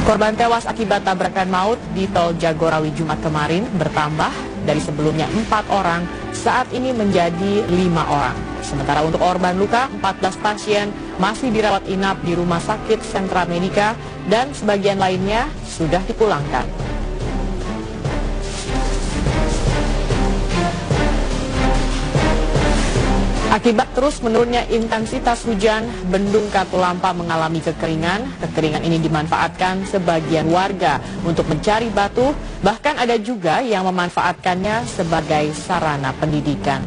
Korban tewas akibat tabrakan maut di Tol Jagorawi Jumat kemarin bertambah dari sebelumnya 4 orang, saat ini menjadi 5 orang. Sementara untuk korban luka, 14 pasien masih dirawat inap di Rumah Sakit Sentra Medica dan sebagian lainnya sudah dipulangkan. Akibat terus menurunnya intensitas hujan, Bendung Katulampa mengalami kekeringan. Kekeringan ini dimanfaatkan sebagian warga untuk mencari batu, bahkan ada juga yang memanfaatkannya sebagai sarana pendidikan.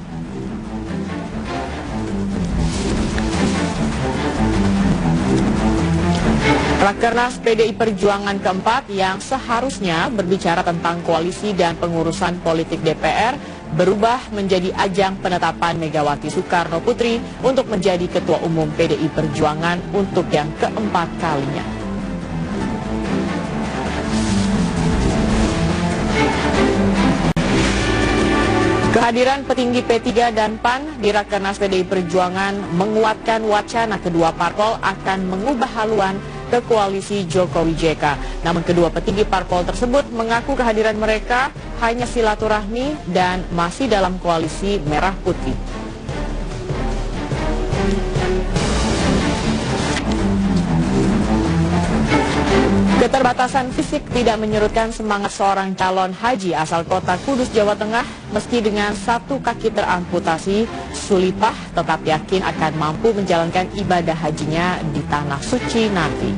Rakernas PDI Perjuangan keempat yang seharusnya berbicara tentang koalisi dan pengurusan politik DPR berubah menjadi ajang penetapan Megawati Soekarno Putri untuk menjadi Ketua Umum PDI Perjuangan untuk yang keempat kalinya. Kehadiran petinggi P3 dan PAN di Rakernas PDI Perjuangan menguatkan wacana kedua parpol akan mengubah haluan ke koalisi Jokowi JK. Namun kedua petinggi parpol tersebut mengaku kehadiran mereka hanya silaturahmi dan masih dalam koalisi merah putih. Keterbatasan fisik tidak menyurutkan semangat seorang calon haji asal kota Kudus, Jawa Tengah. Meski dengan satu kaki teramputasi, Sulipah tetap yakin akan mampu menjalankan ibadah hajinya di Tanah Suci nanti.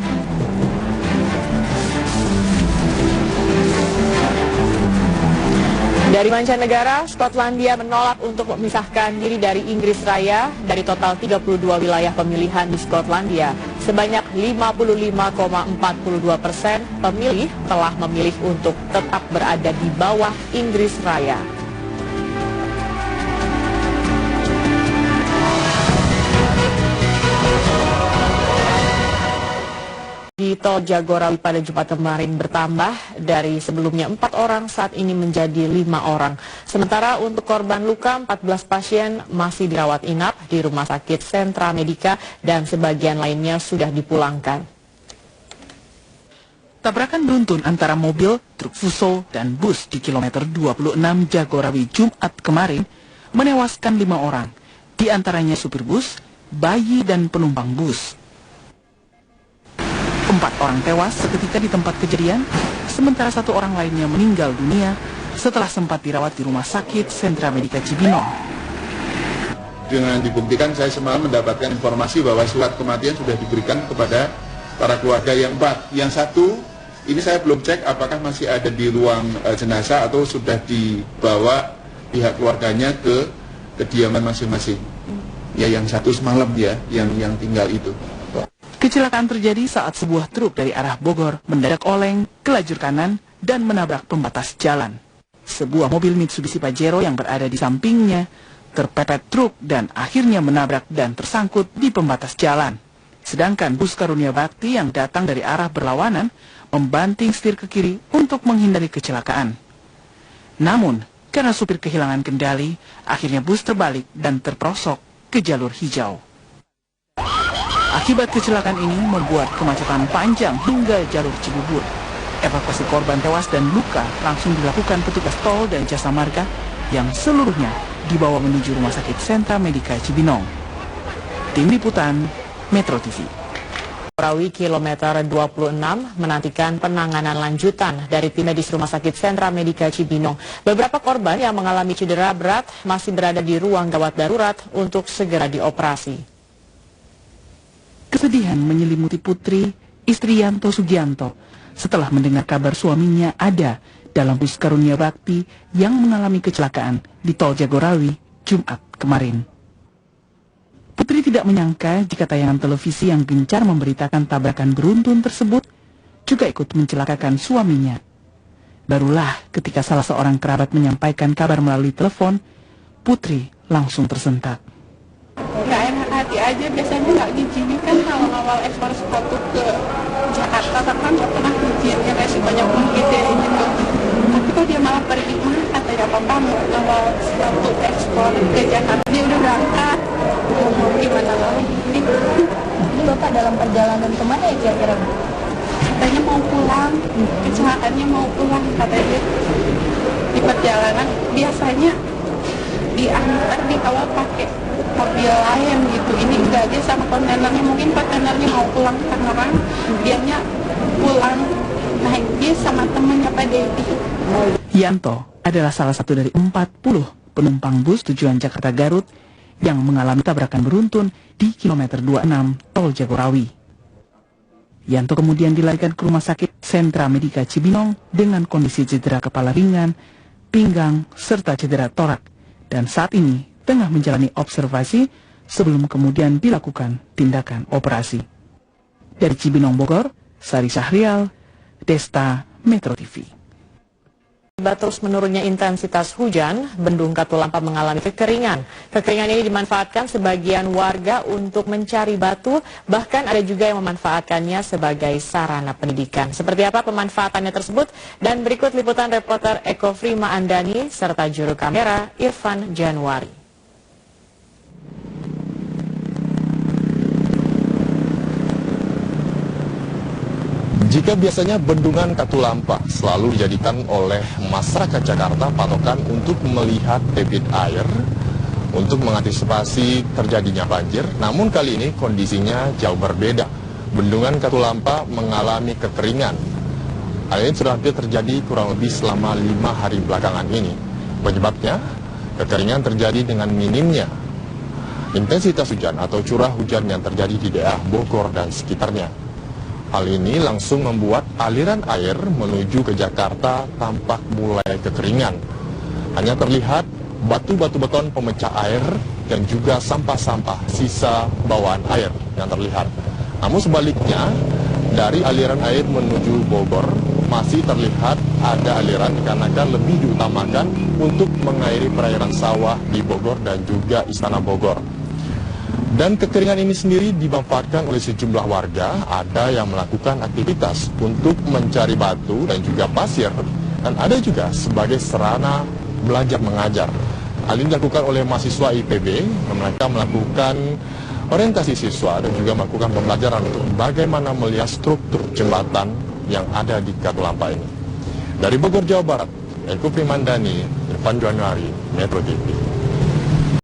Dari mancanegara, Skotlandia menolak untuk memisahkan diri dari Inggris Raya. Dari total 32 wilayah pemilihan di Skotlandia, sebanyak 55,42% pemilih telah memilih untuk tetap berada di bawah Inggris Raya. Di Tol Jagorawi pada Jumat kemarin bertambah dari sebelumnya 4 orang, saat ini menjadi 5 orang. Sementara untuk korban luka, 14 pasien masih dirawat inap di Rumah Sakit Sentra Medica dan sebagian lainnya sudah dipulangkan. Tabrakan beruntun antara mobil, truk fuso, dan bus di kilometer 26 Jagorawi Jumat kemarin menewaskan 5 orang, di antaranya supir bus, bayi, dan penumpang bus. 4 orang tewas seketika di tempat kejadian, sementara 1 orang lainnya meninggal dunia setelah sempat dirawat di Rumah Sakit Sentra Medica Cibinong. Dengan dibuktikan, saya semalam mendapatkan informasi bahwa surat kematian sudah diberikan kepada para keluarga yang 4. Yang 1, ini saya belum cek apakah masih ada di ruang jenazah atau sudah dibawa pihak keluarganya ke kediaman masing-masing. Ya, yang 1 semalam ya, yang tinggal itu. Kecelakaan terjadi saat sebuah truk dari arah Bogor mendadak oleng ke lajur kanan dan menabrak pembatas jalan. Sebuah mobil Mitsubishi Pajero yang berada di sampingnya terpepet truk dan akhirnya menabrak dan tersangkut di pembatas jalan. Sedangkan bus Karunia Bakti yang datang dari arah berlawanan membanting setir ke kiri untuk menghindari kecelakaan. Namun, karena supir kehilangan kendali, akhirnya bus terbalik dan terperosok ke jalur hijau. Akibat kecelakaan ini membuat kemacetan panjang hingga jalur Cibubur. Evakuasi korban tewas dan luka langsung dilakukan petugas tol dan jasa marga yang seluruhnya dibawa menuju Rumah Sakit Sentra Medica Cibinong. Tim Liputan Metro TV. Jagorawi kilometer 26 menantikan penanganan lanjutan dari tim medis Rumah Sakit Sentra Medica Cibinong. Beberapa korban yang mengalami cedera berat masih berada di ruang gawat darurat untuk segera dioperasi. Kesedihan menyelimuti Putri, istri Yanto Sugianto, setelah mendengar kabar suaminya ada dalam bus Karunia Bakti yang mengalami kecelakaan di Tol Jagorawi Jumat kemarin. Putri tidak menyangka jika tayangan televisi yang gencar memberitakan tabrakan beruntun tersebut juga ikut mencelakakan suaminya. Barulah ketika salah seorang kerabat menyampaikan kabar melalui telepon, Putri langsung tersentak. Nggak enak hati aja, biasanya nggak ngizinin kan awal-awal ekspor sepatu ke Jakarta, kan nggak pernah ngizinin, ya kayak sebanyak mungkin dia ini tuh. Tapi kalau dia malah pergi, katanya papa mau awal sepatu ekspor ke Jakarta, dia udah berangkat, mau gimana lagi. Ini bapak dalam perjalanan kemana ya kira-kira? Katanya mau pulang. pulang, kecelakaannya mau pulang katanya. Di perjalanan biasanya diantar dikawal pakai mobil lain gitu. Ini enggak, dia sama kontainernya, mungkin kontainernya mau pulang ke Tangerang, dianya pulang naik bis sama temannya Pak Dedi. Yanto adalah salah satu dari 40 penumpang bus tujuan Jakarta Garut yang mengalami tabrakan beruntun di kilometer 26 Tol Jagorawi. Yanto kemudian dilarikan ke Rumah Sakit Sentra Medika Cibinong dengan kondisi cedera kepala ringan, pinggang, serta cedera torak, dan saat ini tengah menjalani observasi sebelum kemudian dilakukan tindakan operasi. Dari Cibinong, Bogor, Sari Syahrial, Desta, Metro TV. Akibat terus menurunnya intensitas hujan, Bendung Katulampa mengalami kekeringan. Kekeringan ini dimanfaatkan sebagian warga untuk mencari batu, bahkan ada juga yang memanfaatkannya sebagai sarana pendidikan. Seperti apa pemanfaatannya tersebut? Dan berikut liputan reporter Eko Frima Andani serta juru kamera Irfan Januari. Jika biasanya Bendungan Katulampa selalu dijadikan oleh masyarakat Jakarta patokan untuk melihat debit air, untuk mengantisipasi terjadinya banjir, namun kali ini kondisinya jauh berbeda. Bendungan Katulampa mengalami kekeringan. Hal ini sudah hampir terjadi kurang lebih selama 5 hari belakangan ini. Penyebabnya, kekeringan terjadi dengan minimnya intensitas hujan atau curah hujan yang terjadi di daerah Bogor dan sekitarnya. Hal ini langsung membuat aliran air menuju ke Jakarta tampak mulai kekeringan. Hanya terlihat batu-batu beton pemecah air dan juga sampah-sampah sisa bawaan air yang terlihat. Namun sebaliknya, dari aliran air menuju Bogor masih terlihat ada aliran dikarenakan lebih diutamakan untuk mengairi perairan sawah di Bogor dan juga Istana Bogor. Dan kekeringan ini sendiri dimanfaatkan oleh sejumlah warga. Ada yang melakukan aktivitas untuk mencari batu dan juga pasir, dan ada juga sebagai sarana belajar mengajar. Hal ini dilakukan oleh mahasiswa IPB. Mereka melakukan orientasi siswa dan juga melakukan pembelajaran untuk bagaimana melihat struktur jembatan yang ada di Katulampa ini. Dari Bogor, Jawa Barat, Eko Primandani, Irfan Januari, Metro TV.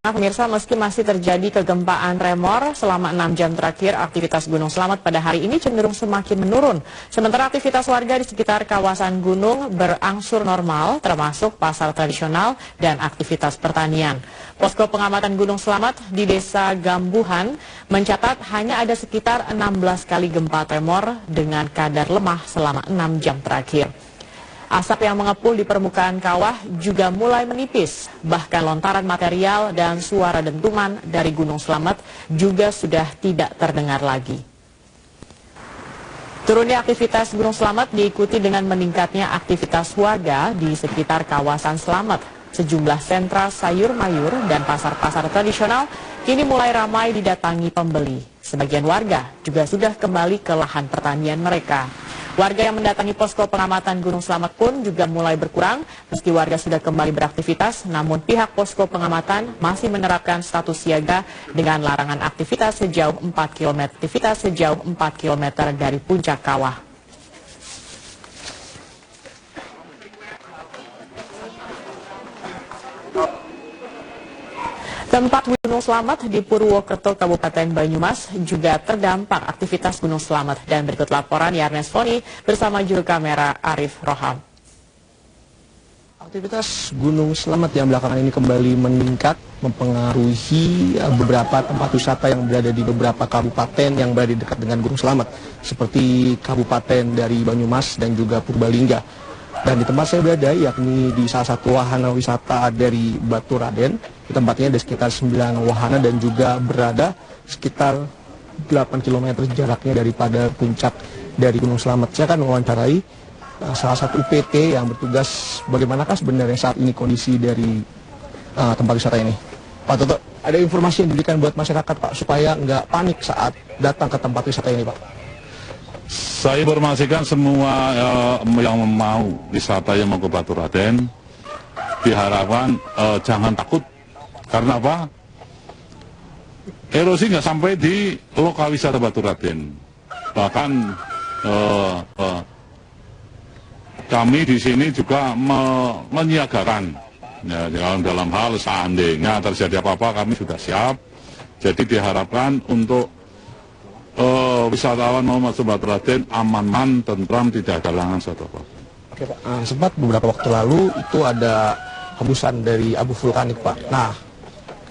Pemirsa, meski masih terjadi kegempaan tremor selama 6 jam terakhir, aktivitas Gunung Slamet pada hari ini cenderung semakin menurun. Sementara aktivitas warga di sekitar kawasan gunung berangsur normal, termasuk pasar tradisional dan aktivitas pertanian. Posko pengamatan Gunung Slamet di Desa Gambuhan mencatat hanya ada sekitar 16 kali gempa tremor dengan kadar lemah selama 6 jam terakhir. Asap yang mengepul di permukaan kawah juga mulai menipis, bahkan lontaran material dan suara dentuman dari Gunung Slamet juga sudah tidak terdengar lagi. Turunnya aktivitas Gunung Slamet diikuti dengan meningkatnya aktivitas warga di sekitar kawasan Slamet. Sejumlah sentra sayur mayur dan pasar-pasar tradisional kini mulai ramai didatangi pembeli. Sebagian warga juga sudah kembali ke lahan pertanian mereka. Warga yang mendatangi posko pengamatan Gunung Slamet pun juga mulai berkurang. Meski warga sudah kembali beraktivitas, namun pihak posko pengamatan masih menerapkan status siaga dengan larangan aktivitas sejauh 4 km dari puncak kawah. Tempat Gunung Slamet di Purwokerto, Kabupaten Banyumas juga terdampak aktivitas Gunung Slamet. Dan berikut laporan Yarnes Foni bersama juru kamera Arif Roham. Aktivitas Gunung Slamet yang belakangan ini kembali meningkat, mempengaruhi beberapa tempat wisata yang berada di beberapa kabupaten yang berada di dekat dengan Gunung Slamet, seperti kabupaten dari Banyumas dan juga Purbalingga. Dan di tempat saya berada, yakni di salah satu wahana wisata dari Batu Raden, di tempatnya ada sekitar 9 wahana dan juga berada sekitar 8 km jaraknya daripada puncak dari Gunung Slamet. Saya akan mewawancarai salah satu UPT yang bertugas bagaimanakah sebenarnya saat ini kondisi dari tempat wisata ini. Pak Toto, ada informasi yang diberikan buat masyarakat Pak supaya nggak panik saat datang ke tempat wisata ini Pak? Saya informasikan semua yang mau wisata yang mau ke Batu Raden diharapkan jangan takut. Karena apa? Erosi nggak sampai di lokal wisata Batu Raden. Bahkan kami di sini juga menyiagakan. Ya, dalam hal seandainya terjadi apa-apa kami sudah siap. Jadi diharapkan untuk wisatawan mau masuk Batu Raden aman, tentram, tidak ada halangan suatu apa. Oke Pak, sempat beberapa waktu lalu itu ada hembusan dari abu vulkanik Pak. Nah,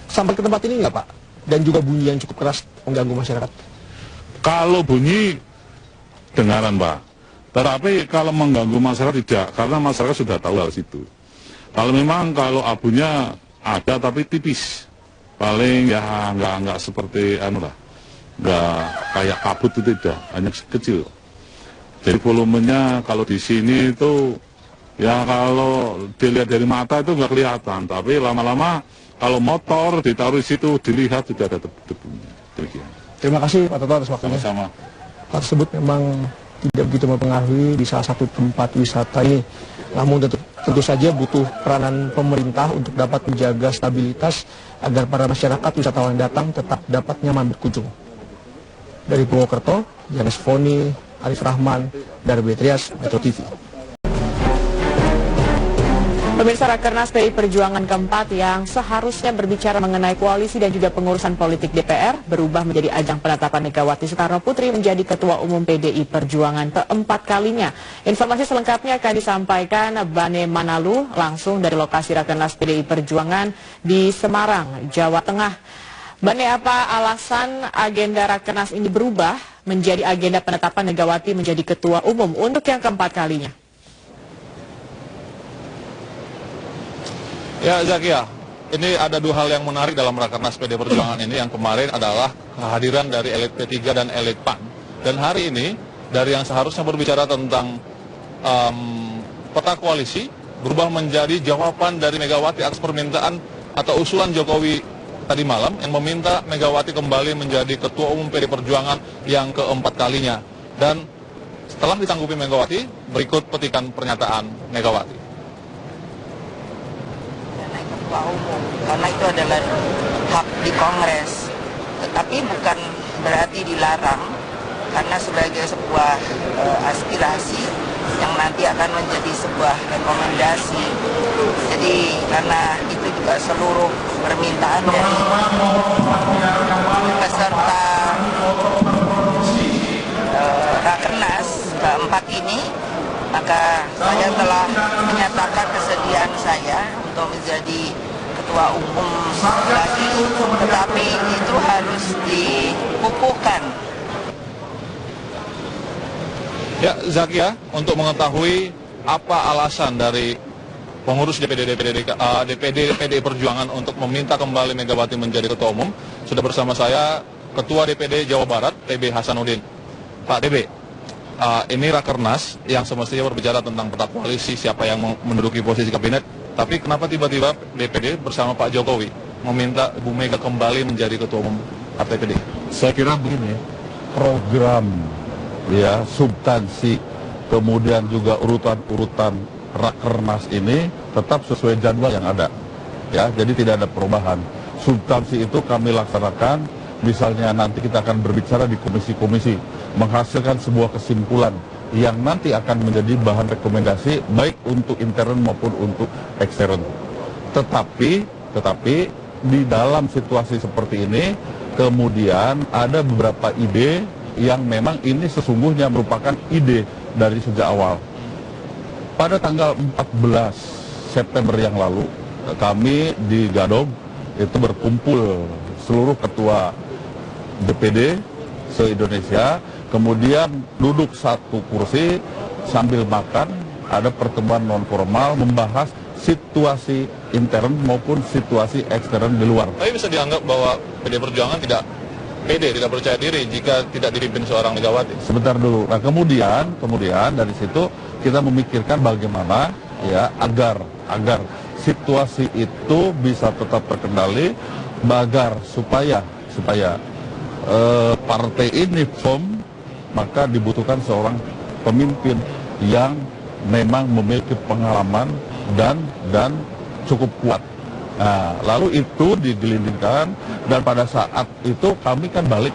sampai ke tempat ini nggak Pak? Dan juga bunyi yang cukup keras mengganggu masyarakat. Kalau bunyi dengaran Pak, tetapi kalau mengganggu masyarakat tidak, karena masyarakat sudah tahu hal situ. Kalau memang kalau abunya ada tapi tipis, paling ya nggak seperti nggak kayak kabut itu tidak, hanya kecil. Jadi volumenya kalau di sini itu ya kalau dilihat dari mata itu nggak kelihatan, tapi lama-lama kalau motor ditaruh di situ dilihat sudah ada debunya. Demikian. Terima kasih Pak Toto atas waktunya. Sama-sama. Hal tersebut memang tidak begitu mempengaruhi di salah satu tempat wisata ini. Namun tentu saja butuh peranan pemerintah untuk dapat menjaga stabilitas agar para masyarakat wisatawan yang datang tetap dapat nyaman berkunjung. Dari Purwokerto, Janes Foni, Arif Rahman, Darby Trias, Metro TV. Pemirsa, Rakernas PDI Perjuangan keempat yang seharusnya berbicara mengenai koalisi dan juga pengurusan politik DPR berubah menjadi ajang penetapan Megawati Soekarno Putri menjadi Ketua Umum PDI Perjuangan keempat kalinya. Informasi selengkapnya akan disampaikan Bane Manalu langsung dari lokasi Rakernas PDI Perjuangan di Semarang, Jawa Tengah. Bane, apa alasan agenda Rakernas ini berubah menjadi agenda penetapan Megawati menjadi Ketua Umum untuk yang keempat kalinya? Ya Zakia, ini ada dua hal yang menarik dalam Rakernas PDI Perjuangan ini. Yang kemarin adalah kehadiran dari elit P3 dan elit PAN. Dan hari ini, dari yang seharusnya berbicara tentang peta koalisi, berubah menjadi jawaban dari Megawati atas permintaan atau usulan Jokowi tadi malam yang meminta Megawati kembali menjadi Ketua Umum PDI Perjuangan yang keempat kalinya. Dan setelah ditanggupi Megawati, berikut petikan pernyataan Megawati. Ketua Umum, karena itu adalah hak di Kongres, tetapi bukan berarti dilarang, karena sebagai sebuah aspirasi yang nanti akan menjadi sebuah rekomendasi. Jadi karena itu juga seluruh permintaan dari peserta Rakernas keempat ini, maka saya telah menyatakan kesediaan saya untuk menjadi Ketua Umum lagi, tetapi itu harus dikukuhkan. Ya Zakia, untuk mengetahui apa alasan dari pengurus DPD PDI Perjuangan untuk meminta kembali Megawati menjadi Ketua Umum, sudah bersama saya Ketua DPD Jawa Barat, TB Hasanuddin. Pak TB, ini Rakernas yang semestinya berbicara tentang peta koalisi, siapa yang menduduki posisi kabinet, tapi kenapa tiba-tiba DPD bersama Pak Jokowi meminta Bu Mega kembali menjadi Ketua Umum Partai PDI? Saya kira begini, program, ya, substansi, kemudian juga urutan-urutan Rakernas ini tetap sesuai jadwal yang ada, ya, jadi tidak ada perubahan. Substansi itu kami laksanakan, misalnya nanti kita akan berbicara di komisi-komisi, menghasilkan sebuah kesimpulan yang nanti akan menjadi bahan rekomendasi baik untuk intern maupun untuk ekstern. Tetapi di dalam situasi seperti ini kemudian ada beberapa ide yang memang ini sesungguhnya merupakan ide dari sejak awal. Pada tanggal 14 September yang lalu kami di Gadog itu berkumpul seluruh ketua DPD se-Indonesia, kemudian duduk satu kursi sambil makan, ada pertemuan non formal membahas situasi intern maupun situasi ekstern di luar. Tapi bisa dianggap bahwa PDI Perjuangan tidak pede, tidak percaya diri jika tidak dipimpin seorang Megawati. Sebentar dulu. Nah, kemudian dari situ kita memikirkan bagaimana ya agar situasi itu bisa tetap terkendali, agar supaya partai ini firm, maka dibutuhkan seorang pemimpin yang memang memiliki pengalaman dan cukup kuat. Nah, lalu itu digelindingkan dan pada saat itu kami kan balik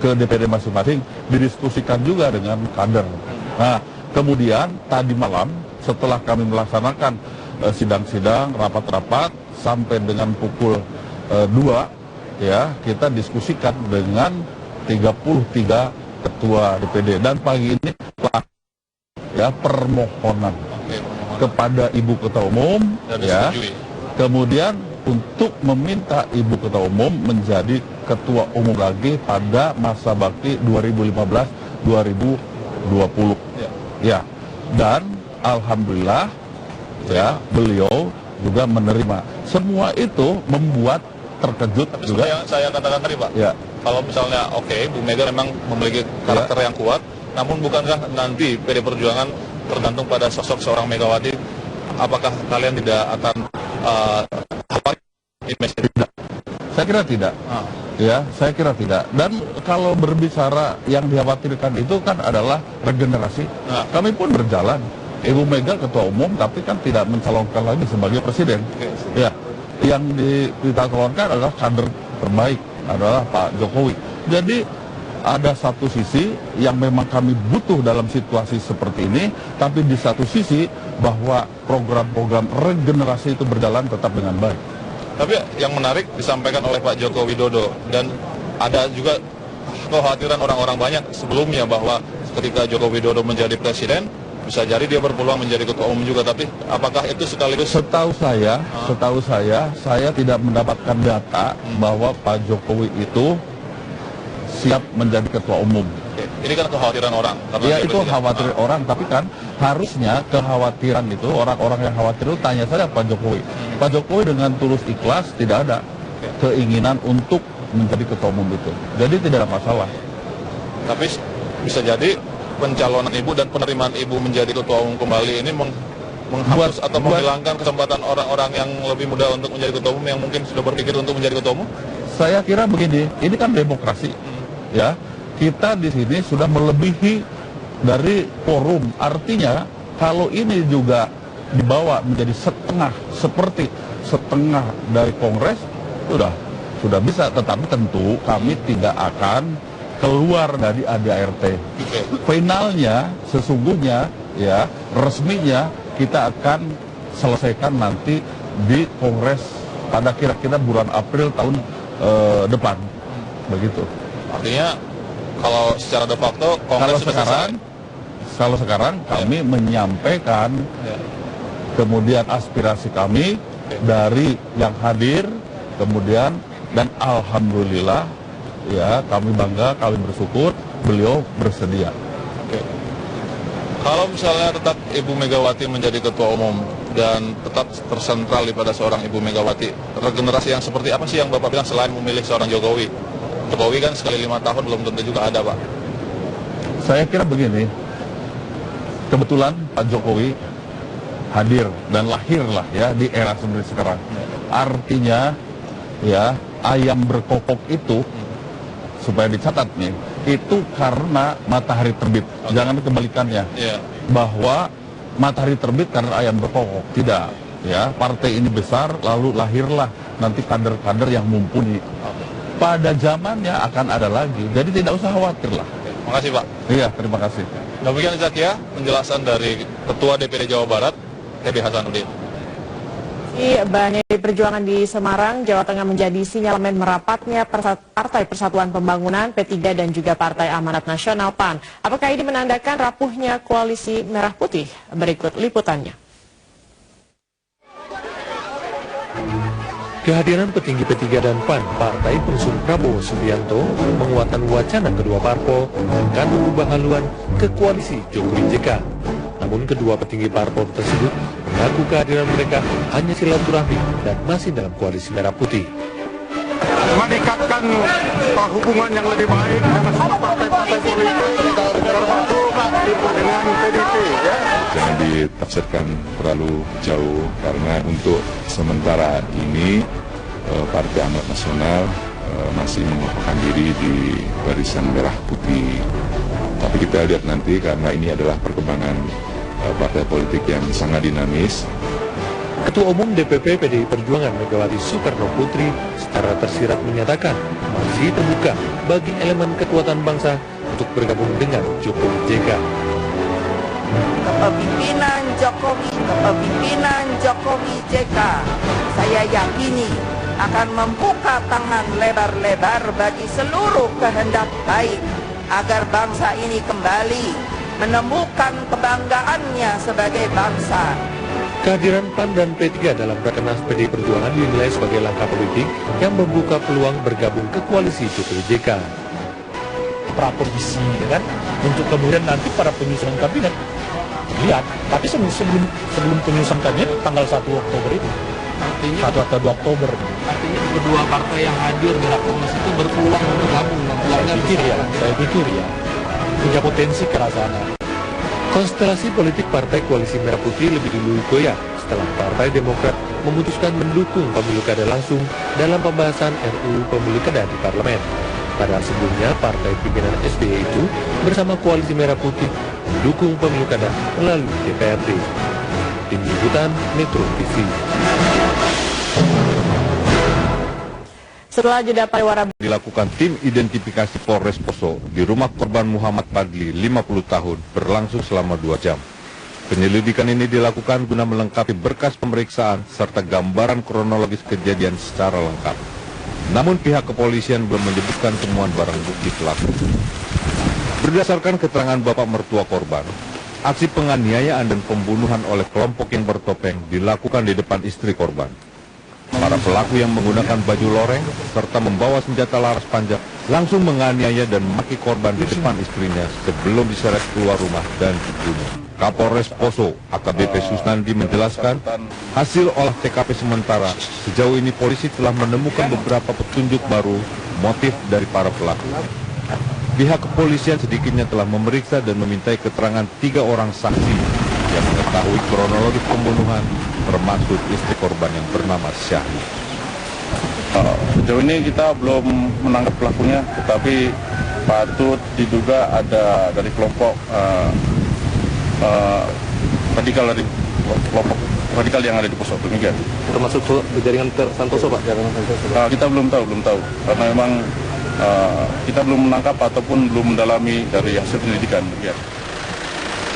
ke DPD masing-masing, didiskusikan juga dengan kader. Nah, Kemudian tadi malam setelah kami melaksanakan sidang-sidang, rapat-rapat sampai dengan pukul 2, ya, kita diskusikan dengan 33 ketua DPD, dan pagi ini ya permohonan kepada Ibu Ketua Umum ya, kemudian untuk meminta Ibu Ketua Umum menjadi Ketua Umum lagi pada masa bakti 2015-2020 ya, dan alhamdulillah ya beliau juga menerima. Semua itu membuat terkejut. Tapi juga yang saya katakan tadi, Pak, ya, kalau misalnya Bu Mega memang memiliki karakter yang kuat, namun bukankah nanti PD Perjuangan tergantung pada sosok seorang Megawati, apakah kalian tidak akan khawatir? Tidak. Saya kira tidak. Ya, saya kira tidak. Dan kalau berbicara yang dikhawatirkan itu kan adalah regenerasi. Kami pun berjalan. Ibu Mega Ketua Umum, tapi kan tidak mencalonkan lagi sebagai Presiden. Ya, yang kita calonkan adalah kader terbaik, adalah Pak Jokowi. Jadi ada satu sisi yang memang kami butuh dalam situasi seperti ini, tapi di satu sisi bahwa program-program regenerasi itu berjalan tetap dengan baik. Tapi yang menarik disampaikan oleh Pak Joko Widodo, dan ada juga kekhawatiran orang-orang banyak sebelumnya bahwa ketika Joko Widodo menjadi presiden, bisa jadi dia berpeluang menjadi ketua umum juga. Tapi apakah itu sekaligus? Setahu saya tidak mendapatkan data bahwa Pak Jokowi itu siap menjadi ketua umum. Ini kan kekhawatiran orang. Ya, itu khawatir orang, tapi kan harusnya kekhawatiran itu, orang-orang yang khawatir itu tanya saja Pak Jokowi. Pak Jokowi dengan tulus ikhlas tidak ada keinginan untuk menjadi ketua umum itu. Jadi tidak ada masalah. Tapi bisa jadi pencalonan Ibu dan penerimaan Ibu menjadi ketua umum kembali ini menghapus atau menghilangkan kesempatan orang-orang yang lebih muda untuk menjadi ketua umum yang mungkin sudah berpikir untuk menjadi ketua umum? Saya kira begini, ini kan demokrasi, ya. Kita di sini sudah melebihi dari forum. Artinya kalau ini juga dibawa menjadi setengah, seperti setengah dari Kongres, sudah bisa. Tetapi tentu kami tidak akan keluar dari ADART. Finalnya, sesungguhnya, ya, resminya kita akan selesaikan nanti di Kongres pada kira-kira bulan April tahun depan, begitu. Artinya kalau secara de facto Kongres kalau sekarang kami menyampaikan kemudian aspirasi kami dari yang hadir, kemudian dan alhamdulillah ya kami bangga, kami bersyukur beliau bersedia. Kalau misalnya tetap Ibu Megawati menjadi ketua umum dan tetap tersentral pada seorang Ibu Megawati, regenerasi yang seperti apa sih yang Bapak bilang selain memilih seorang Jokowi? Jokowi kan sekali 5 tahun belum tentu juga ada, Pak. Saya kira begini, kebetulan Pak Jokowi hadir dan lahirlah ya di era seperti sekarang. Artinya ya ayam berkokok itu supaya dicatat nih, itu karena matahari terbit. Jangan kebalikannya. Bahwa matahari terbit karena ayam berkokok. Tidak. Ya, partai ini besar lalu lahirlah nanti kader-kader yang mumpuni. Pada zamannya akan ada lagi. Jadi tidak usah khawatir lah. Terima kasih, Pak. Iya, terima kasih. Demikian Zakia, penjelasan dari Ketua DPD Jawa Barat, Tb Hasanuddin. Banyak perjuangan di Semarang, Jawa Tengah menjadi sinyalemen merapatnya Partai Persatuan Pembangunan P3 dan juga Partai Amanat Nasional PAN. Apakah ini menandakan rapuhnya koalisi Merah Putih? Berikut liputannya. Kehadiran petinggi P3 dan PAN, partai pengusung Prabowo Subianto, menguatkan wacana kedua parpol akan mengubah haluan ke koalisi Jokowi JK. Namun kedua petinggi parpol tersebut mengaku kehadiran mereka hanya silaturahmi dan masih dalam koalisi Merah Putih. Meningkatkan hubungan yang lebih baik dengan semua partai-partai politik termasuk dengan PDIP, ya. Jangan ditafsirkan terlalu jauh karena untuk sementara ini Partai Amanat Nasional masih mengokohkan diri di barisan Merah Putih. Tapi kita lihat nanti karena ini adalah perkembangan partai politik yang sangat dinamis. Ketua Umum DPP PDI Perjuangan Megawati Soekarno Putri secara tersirat menyatakan masih terbuka bagi elemen kekuatan bangsa untuk bergabung dengan Jokowi JK. kepemimpinan Jokowi JK, saya yakini akan membuka tangan lebar-lebar bagi seluruh kehendak baik agar bangsa ini kembali menemukan kebanggaannya sebagai bangsa. Kehadiran PAN dan P3 dalam Rakernas PDI Perjuangan dinilai sebagai langkah politik yang membuka peluang bergabung ke koalisi Jokowi JK. Praposisi, kan, untuk kemudian nanti para penyusunan kabinet lihat. Tapi sebelum penyusunan kabinet tanggal 1 Oktober itu, artinya 1 atau 2 Oktober. Artinya kedua partai yang hadir di Rakernas itu berpeluang untuk gabung. Saya pikir ya punya potensi ke arah sana. Konstelasi politik Partai Koalisi Merah Putih lebih dulu goyah setelah Partai Demokrat memutuskan mendukung pemilu kada langsung dalam pembahasan RUU Pemilu Kada di Parlemen. Padahal sebelumnya Partai pimpinan SBY itu bersama Koalisi Merah Putih mendukung pemilu kada melalui DPRD. Tim Liputan Metro TV. Setelah jeda pariwara dilakukan tim identifikasi Polres Poso di rumah korban Muhammad Padli 50 tahun berlangsung selama 2 jam. Penyelidikan ini dilakukan guna melengkapi berkas pemeriksaan serta gambaran kronologis kejadian secara lengkap. Namun pihak kepolisian belum menyebutkan temuan barang bukti pelaku. Berdasarkan keterangan bapak mertua korban, aksi penganiayaan dan pembunuhan oleh kelompok yang bertopeng dilakukan di depan istri korban. Para pelaku yang menggunakan baju loreng serta membawa senjata laras panjang langsung menganiaya dan memaki korban di depan istrinya sebelum diseret keluar rumah dan dibunuh. Kapolres Poso AKBP Susnandi menjelaskan, hasil olah TKP sementara, sejauh ini polisi telah menemukan beberapa petunjuk baru motif dari para pelaku. Pihak kepolisian sedikitnya telah memeriksa dan memintai keterangan 3 orang saksi yang mengetahui kronologis pembunuhan, termasuk istri korban yang bernama Syahli. Sejauh ini kita belum menangkap pelakunya, tetapi patut diduga ada dari kelompok radikal dari kelompok radikal yang ada di Poso demikian. Termasuk jaringan Santoso, Pak? Kita belum tahu, karena memang kita belum menangkap ataupun belum mendalami dari hasil penyelidikan. Ya.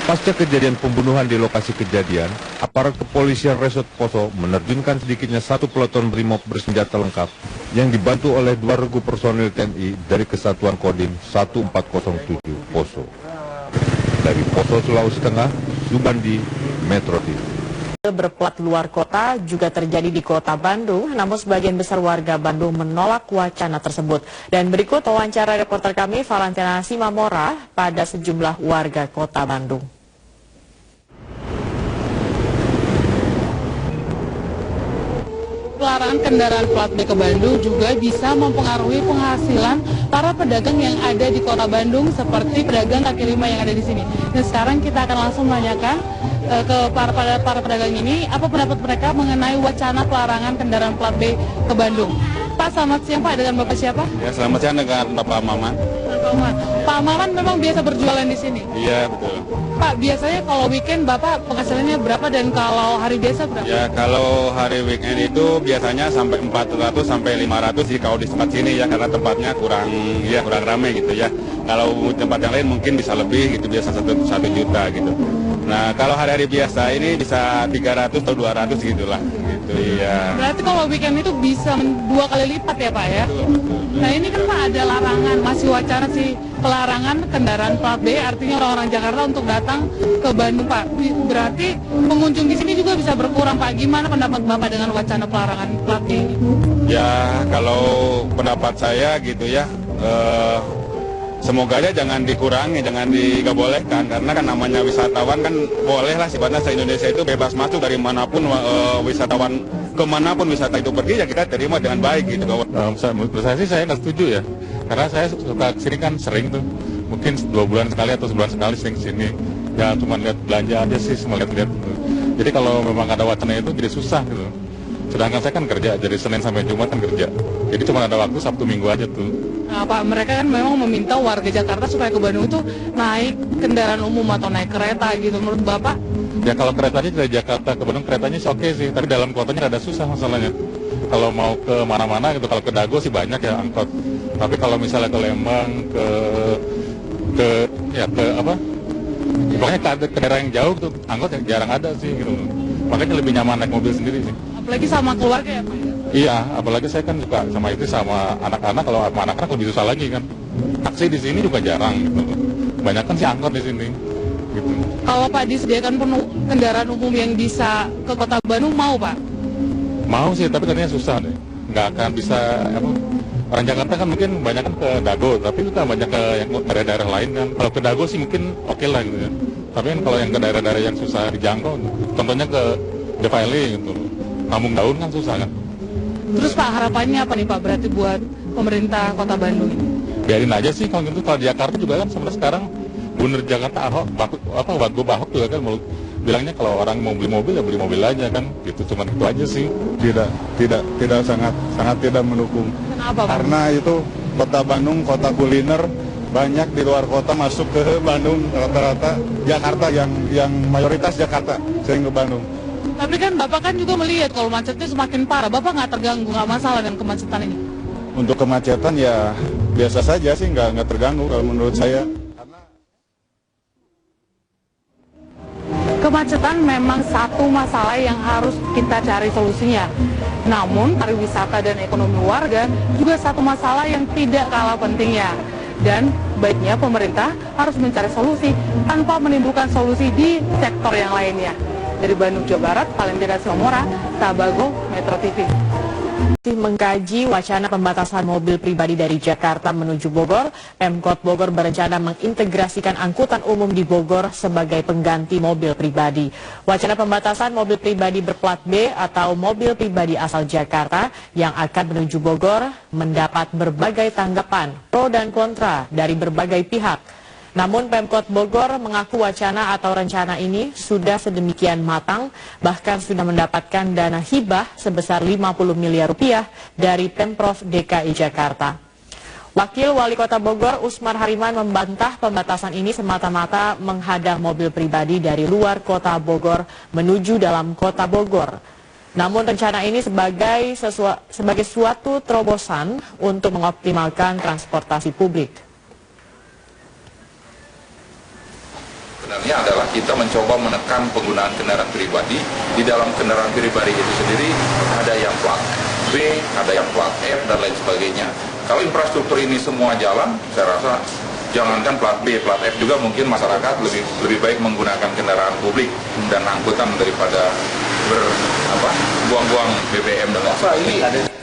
Pasca kejadian pembunuhan di lokasi kejadian, aparat kepolisian Resort Poso menerjunkan sedikitnya 1 peloton brimob bersenjata lengkap yang dibantu oleh 2 regu personil TNI dari Kesatuan Kodim 1407 Poso. Dari Poso, Sulawesi Tengah, Subandi, Metro TV. Berplat luar kota juga terjadi di kota Bandung, namun sebagian besar warga Bandung menolak wacana tersebut. Dan berikut wawancara reporter kami Valentina Simamora pada sejumlah warga kota Bandung. Pelarangan kendaraan plat B ke Bandung juga bisa mempengaruhi penghasilan para pedagang yang ada di kota Bandung seperti pedagang kaki lima yang ada di sini. Dan sekarang kita akan langsung menanyakan ke para pedagang ini apa pendapat mereka mengenai wacana pelarangan kendaraan plat B ke Bandung. Pak, selamat siang Pak, dengan Bapak siapa? Ya, selamat siang dengan Bapak Maman. Pak Maman memang biasa berjualan di sini? Iya, betul. Pak, biasanya kalau weekend Bapak penghasilannya berapa dan kalau hari biasa berapa? Ya, kalau hari weekend itu biasanya sampai 400 sampai 500 sih kalau di tempat sini ya, karena tempatnya kurang ramai gitu ya. Kalau tempat yang lain mungkin bisa lebih gitu, biasa 1 juta gitu. Nah, kalau hari-hari biasa ini bisa 300 atau 200 gitulah gitu ya. Berarti kalau weekend itu bisa 2 kali lipat ya Pak ya? Nah, ini kan Pak ada larangan, masih wacana sih pelarangan kendaraan plat B, artinya orang-orang Jakarta untuk datang ke Bandung Pak. Berarti pengunjung di sini juga bisa berkurang Pak. Gimana pendapat Bapak dengan wacana pelarangan plat B ini? Ya, kalau pendapat saya gitu ya, semoga aja jangan dikurangi, jangan dibolehkan, karena kan namanya wisatawan kan boleh lah sifatnya se-Indonesia itu bebas masuk dari manapun, wisatawan kemanapun wisata itu pergi ya kita terima dengan baik gitu. Menurut saya sih saya nggak setuju ya, karena saya suka kesini kan sering tuh, mungkin 2 bulan sekali atau sebulan sekali sering kesini, ya cuma lihat belanja aja sih, melihat-lihat gitu. Jadi kalau memang ada wacana itu jadi susah gitu. Sedangkan saya kan kerja, dari Senin sampai Jumat kan kerja, jadi cuma ada waktu Sabtu Minggu aja tuh. Nah Pak, mereka kan memang meminta warga Jakarta supaya ke Bandung itu naik kendaraan umum atau naik kereta gitu, menurut Bapak? Ya kalau keretanya dari Jakarta ke Bandung keretanya sih oke sih, tapi dalam kotanya ada susah masalahnya. Kalau mau ke mana-mana gitu, kalau ke Dago sih banyak ya angkot. Tapi kalau misalnya ke Lembang, ke Pokoknya ke daerah yang jauh tuh angkot yang jarang ada sih gitu. Makanya lebih nyaman naik mobil sendiri sih. Apalagi sama keluarga ya Pak? Iya, apalagi saya kan juga sama istri sama anak-anak, kalau sama anak-anak lebih susah lagi kan. Taksi di sini juga jarang gitu. Banyak kan sih angkot di sini. Gitu. Kalau Pak disediakan kendaraan umum yang bisa ke Kota Bandung, mau Pak? Mau sih, tapi katanya susah deh. Nggak akan bisa, orang Jakarta kan mungkin banyak kan ke Dago, tapi kita banyak ke yang daerah-daerah lain kan. Kalau ke Dago sih mungkin oke lah gitu ya. Tapi kan kalau yang ke daerah-daerah yang susah dijangkau, contohnya ke The Valley gitu, Kampung Daun kan susah kan. Terus Pak, harapannya apa nih Pak berarti buat pemerintah Kota Bandung ini? Biarin aja sih kalau gitu. Kalau di Jakarta juga kan sebenarnya sekarang Gubernur Jakarta Wagub Ahok juga kan bilangnya kalau orang mau beli mobil ya beli mobil aja kan, gitu. Cuman itu aja sih. Tidak sangat tidak mendukung. Kenapa Pak? Karena itu Kota Bandung, kota kuliner, banyak di luar kota masuk ke Bandung, rata-rata Jakarta yang mayoritas Jakarta sering ke Bandung. Tapi kan Bapak kan juga melihat kalau macetnya semakin parah, Bapak nggak terganggu, nggak masalah dengan kemacetan ini? Untuk kemacetan ya biasa saja sih, nggak terganggu kalau menurut saya. Kemacetan memang satu masalah yang harus kita cari solusinya. Namun pariwisata dan ekonomi warga juga satu masalah yang tidak kalah pentingnya. Dan baiknya pemerintah harus mencari solusi tanpa menimbulkan solusi di sektor yang lainnya. Dari Bandung, Jawa Barat, Valentina Siomora, Tabago, Metro TV. Mengkaji wacana pembatasan mobil pribadi dari Jakarta menuju Bogor, Pemkot Bogor berencana mengintegrasikan angkutan umum di Bogor sebagai pengganti mobil pribadi. Wacana pembatasan mobil pribadi berplat B atau mobil pribadi asal Jakarta yang akan menuju Bogor mendapat berbagai tanggapan pro dan kontra dari berbagai pihak. Namun Pemkot Bogor mengaku wacana atau rencana ini sudah sedemikian matang, bahkan sudah mendapatkan dana hibah sebesar 50 miliar rupiah dari Pemprov DKI Jakarta. Wakil Wali Kota Bogor Usmar Hariman membantah pembatasan ini semata-mata menghadang mobil pribadi dari luar Kota Bogor menuju dalam Kota Bogor. Namun rencana ini sebagai suatu terobosan untuk mengoptimalkan transportasi publik. Sebenarnya adalah kita mencoba menekan penggunaan kendaraan pribadi. Di dalam kendaraan pribadi itu sendiri ada yang plat B, ada yang plat F, dan lain sebagainya. Kalau infrastruktur ini semua jalan, saya rasa jangankan plat B, plat F juga mungkin masyarakat lebih baik menggunakan kendaraan publik dan angkutan daripada buang-buang BBM dan lain sebagainya.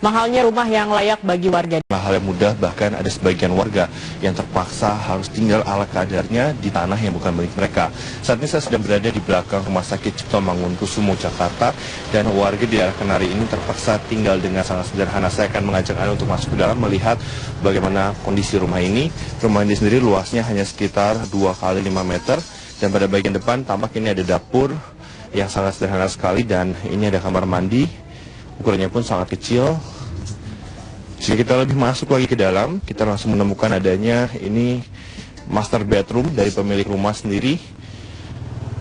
Mahalnya rumah yang layak bagi warga. Hal yang mudah, bahkan ada sebagian warga yang terpaksa harus tinggal ala kadarnya di tanah yang bukan milik mereka. Saat ini saya sedang berada di belakang Rumah Sakit Cipto Mangunkusumo, Jakarta, dan warga di daerah Kenari ini terpaksa tinggal dengan sangat sederhana. Saya akan mengajak Anda untuk masuk ke dalam melihat bagaimana kondisi rumah ini. Rumah ini sendiri luasnya hanya sekitar 2 kali 5 meter, dan pada bagian depan tampak ini ada dapur yang sangat sederhana sekali, dan ini ada kamar mandi. Ukurannya pun sangat kecil. Jika kita lebih masuk lagi ke dalam, kita langsung menemukan adanya ini master bedroom dari pemilik rumah sendiri.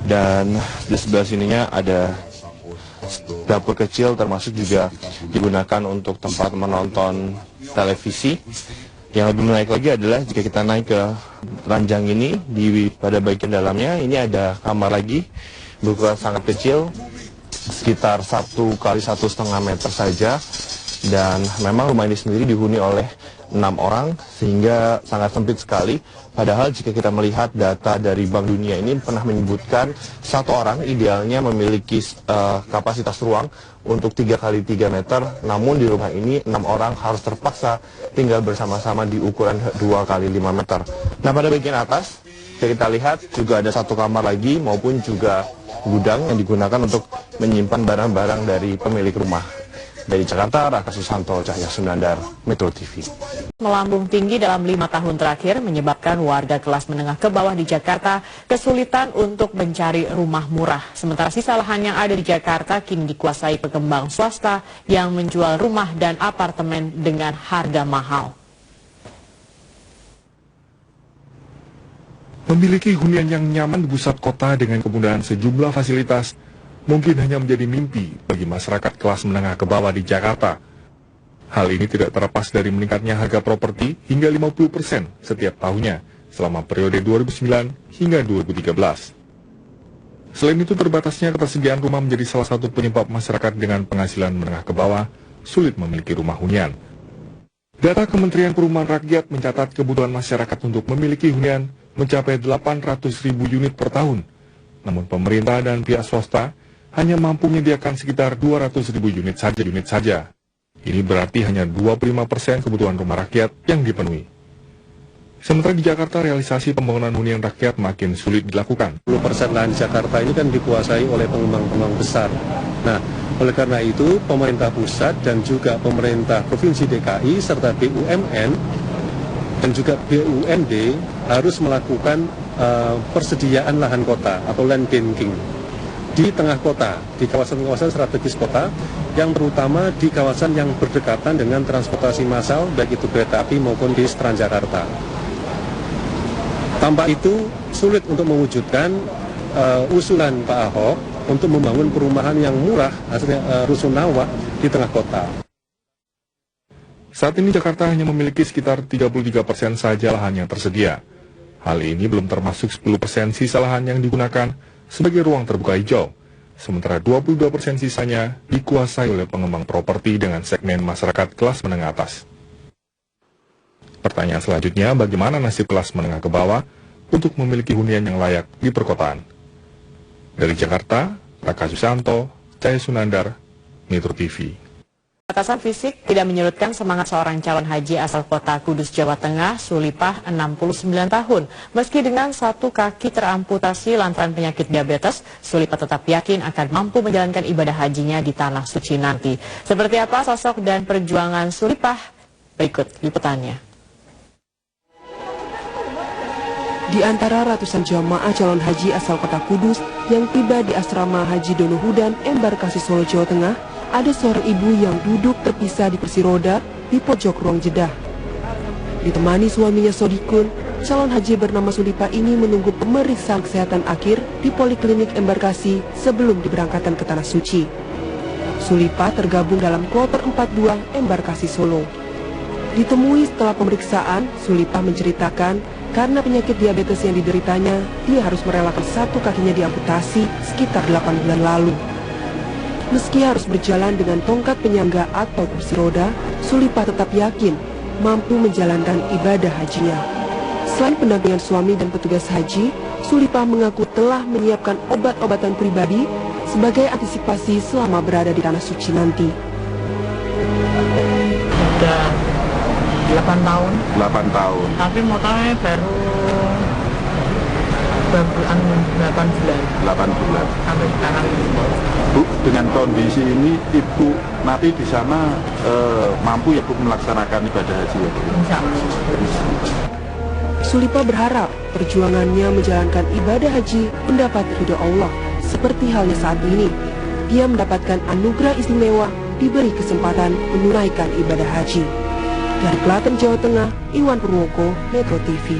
Dan di sebelah sininya ada dapur kecil, termasuk juga digunakan untuk tempat menonton televisi. Yang lebih menarik lagi adalah jika kita naik ke ranjang ini, pada bagian dalamnya ini ada kamar lagi berukuran sangat kecil, sekitar 1 kali 1,5 meter saja. Dan memang rumah ini sendiri dihuni oleh 6 orang, sehingga sangat sempit sekali. Padahal jika kita melihat data dari Bank Dunia ini pernah menyebutkan 1 orang idealnya memiliki kapasitas ruang untuk 3 kali 3 meter. Namun di rumah ini 6 orang harus terpaksa tinggal bersama-sama di ukuran 2 kali 5 meter. Nah, pada bagian atas jika kita lihat juga ada 1 kamar lagi maupun juga gudang yang digunakan untuk menyimpan barang-barang dari pemilik rumah. Dari Jakarta, Raka Susanto, Cahya Sunandar, Metro TV. Melambung tinggi dalam 5 tahun terakhir menyebabkan warga kelas menengah ke bawah di Jakarta kesulitan untuk mencari rumah murah. Sementara sisa lahan yang ada di Jakarta kini dikuasai pengembang swasta yang menjual rumah dan apartemen dengan harga mahal. Memiliki hunian yang nyaman di pusat kota dengan kemudahan sejumlah fasilitas mungkin hanya menjadi mimpi bagi masyarakat kelas menengah ke bawah di Jakarta. Hal ini tidak terlepas dari meningkatnya harga properti hingga 50% setiap tahunnya. selama periode 2009 hingga 2013. Selain itu, terbatasnya ketersediaan rumah menjadi salah satu penyebab masyarakat dengan penghasilan menengah ke bawah sulit memiliki rumah hunian. Data Kementerian Perumahan Rakyat mencatat kebutuhan masyarakat untuk memiliki hunian mencapai 800.000 unit per tahun. Namun pemerintah dan pihak swasta hanya mampu menyediakan sekitar 200.000 unit saja. Ini berarti hanya 25% kebutuhan rumah rakyat yang dipenuhi. Sementara di Jakarta, realisasi pembangunan hunian rakyat makin sulit dilakukan. 10% lahan Jakarta ini kan dikuasai oleh pengembang-pengembang besar. Nah, oleh karena itu, pemerintah pusat dan juga pemerintah Provinsi DKI serta BUMN dan juga BUMD harus melakukan persediaan lahan kota atau land banking di tengah kota, di kawasan-kawasan strategis kota, yang terutama di kawasan yang berdekatan dengan transportasi massal, baik itu kereta api maupun bis Transjakarta. Tanpa itu, sulit untuk mewujudkan usulan Pak Ahok untuk membangun perumahan yang murah, hasilnya rusunawa di tengah kota. Saat ini Jakarta hanya memiliki sekitar 33% saja lahan yang tersedia. Hal ini belum termasuk 10% sisa lahan yang digunakan sebagai ruang terbuka hijau, sementara 22% sisanya dikuasai oleh pengembang properti dengan segmen masyarakat kelas menengah atas. Pertanyaan selanjutnya, bagaimana nasib kelas menengah ke bawah untuk memiliki hunian yang layak di perkotaan? Dari Jakarta, Raka Susanto, Cahaya Sunandar, Metro TV. Batasan fisik tidak menyurutkan semangat seorang calon haji asal kota Kudus, Jawa Tengah, Sulipah, 69 tahun. Meski dengan satu kaki teramputasi lantaran penyakit diabetes, Sulipah tetap yakin akan mampu menjalankan ibadah hajinya di Tanah Suci nanti. Seperti apa sosok dan perjuangan Sulipah? Berikut liputannya. Di antara ratusan jamaah calon haji asal kota Kudus yang tiba di asrama Haji Donohudan, Embarkasi Solo, Jawa Tengah, ada seorang ibu yang duduk terpisah di kursi roda di pojok ruang jedah. Ditemani suaminya Sodikun, calon haji bernama Sulipah ini menunggu pemeriksaan kesehatan akhir di Poliklinik Embarkasi sebelum diberangkatkan ke Tanah Suci. Sulipah tergabung dalam kloter 42 Embarkasi Solo. Ditemui setelah pemeriksaan, Sulipah menceritakan karena penyakit diabetes yang dideritanya, dia harus merelakan satu kakinya diamputasi sekitar 8 bulan lalu. Meski harus berjalan dengan tongkat penyangga atau kursi roda, Sulipah tetap yakin mampu menjalankan ibadah hajinya. Selain pendampingan suami dan petugas haji, Sulipah mengaku telah menyiapkan obat-obatan pribadi sebagai antisipasi selama berada di Tanah Suci nanti. Udah 8 tahun. 8 tahun. Tapi motornya baru 8 bulan. 8 bulan. Sampai sekarang. Bu, dengan kondisi ini Ibu nanti di sana mampu ya Bu melaksanakan ibadah haji ya Bu? Insya Allah. Sulipah berharap perjuangannya menjalankan ibadah haji mendapat ridho Allah. Seperti halnya saat ini, dia mendapatkan anugerah istimewa, diberi kesempatan menunaikan ibadah haji. Dari Klaten, Jawa Tengah, Iwan Purwoko, Metro TV.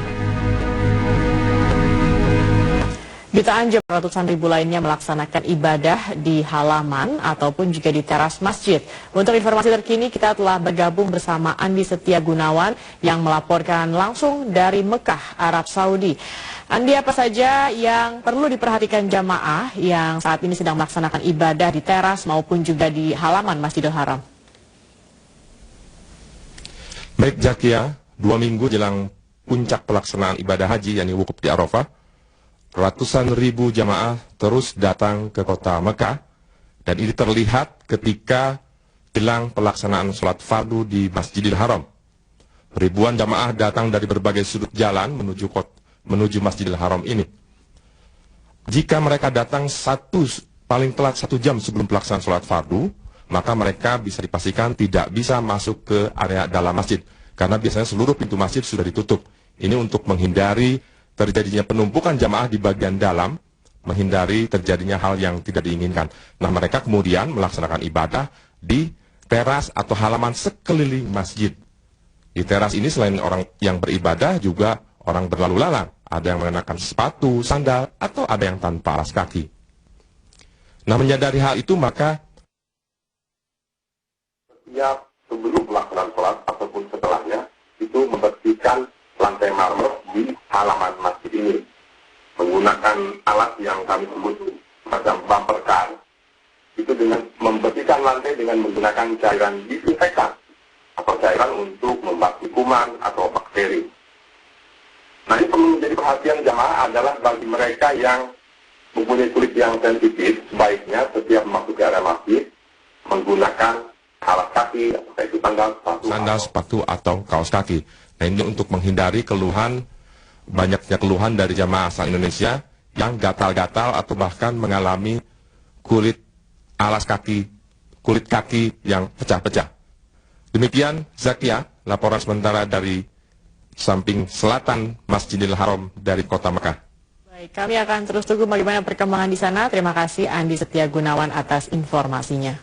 Di Tanjung, ratusan ribu lainnya melaksanakan ibadah di halaman ataupun juga di teras masjid. Untuk informasi terkini, kita telah bergabung bersama Andi Setia Gunawan yang melaporkan langsung dari Mekah, Arab Saudi. Andi, apa saja yang perlu diperhatikan jamaah yang saat ini sedang melaksanakan ibadah di teras maupun juga di halaman Masjidil Haram? Baik Zakia, 2 minggu jelang puncak pelaksanaan ibadah haji yakni wukuf di Arafah, ratusan ribu jamaah terus datang ke kota Mekah, dan ini terlihat ketika jelang pelaksanaan sholat fardu di Masjidil Haram. Ribuan jamaah datang dari berbagai sudut jalan menuju Masjidil Haram ini. Jika mereka datang paling telat 1 jam sebelum pelaksanaan sholat fardu, maka mereka bisa dipastikan tidak bisa masuk ke area dalam masjid, karena biasanya seluruh pintu masjid sudah ditutup. Ini untuk menghindari terjadinya penumpukan jamaah di bagian dalam, menghindari terjadinya hal yang tidak diinginkan. Nah, mereka kemudian melaksanakan ibadah di teras atau halaman sekeliling masjid. Di teras ini selain orang yang beribadah, juga orang berlalu lalang. Ada yang mengenakan sepatu, sandal, atau ada yang tanpa alas kaki. Nah, menyadari hal itu, maka sebelum pelaksanaan sholat ataupun setelahnya itu membersihkan lantai marmer di halaman masjid ini menggunakan alat yang kami sebut macam bumper car, itu dengan membersihkan lantai dengan menggunakan cairan disinfektan atau cairan untuk membasmi kuman atau bakteri. Nah, ini perlu menjadi perhatian jamaah adalah bagi mereka yang mempunyai kulit yang sensitif, sebaiknya setiap masuk ke area masjid menggunakan alas kaki, apakah itu sandal, sepatu atau kaos kaki. Nah, ini untuk menghindari banyaknya keluhan dari jamaah asal Indonesia yang gatal-gatal atau bahkan mengalami kulit kaki yang pecah-pecah. Demikian Zakia, laporan sementara dari samping selatan Masjidil Haram dari Kota Mekah. Baik, kami akan terus tunggu bagaimana perkembangan di sana. Terima kasih Andi Setia Gunawan atas informasinya.